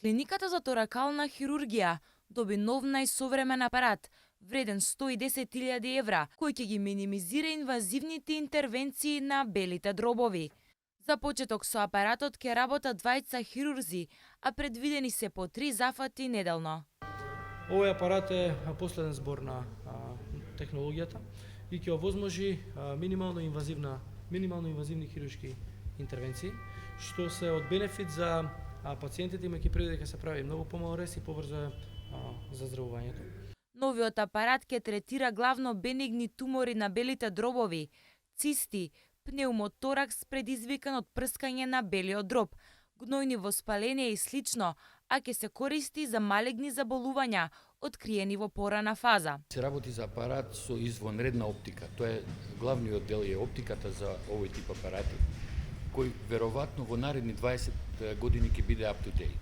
Клиниката за торакална хирургија доби нов најсовремен апарат, вреден 110.000 евра, кој ќе ги минимизира инвазивните интервенции на белите дробови. За почеток со апаратот ќе работат двајца хирурзи, а предвидени се по 3 зафати неделно. Овој апарат е последен збор на технологијата и ќе овозможи минимално инвазивни хируршки интервенции, што се од бенефит за пациентите, имајќи предвид дека се прави многу помал рез и побрзо е заздравувањето. Новиот апарат ќе третира главно бенигни тумори на белите дробови, цисти, пнеумоторакс предизвикан од прскање на белиот дроб, гнојни воспаление и слично, а ќе се користи за малегни заболувања, откриени во порана фаза. Се работи за апарат со извонредна оптика. Тоа е главниот дел е оптиката за овој тип апарати, кој веројатно во наредни 20 години ќе биде up to date.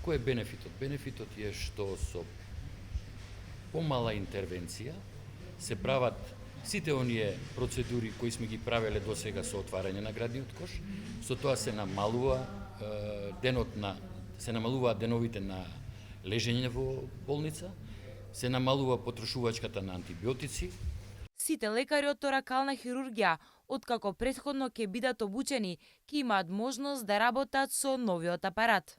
Кој е бенефитот? Бенефитот е што со помала интервенција се прават сите оние процедури кои сме ги правеле до сега со отварање на градниот кош, со тоа се намалуваат деновите на лежење во болница, се намалува потрошувачката на антибиотици. Сите лекари од торакална хирургија, откако претходно ќе бидат обучени, ќе имаат можност да работат со новиот апарат.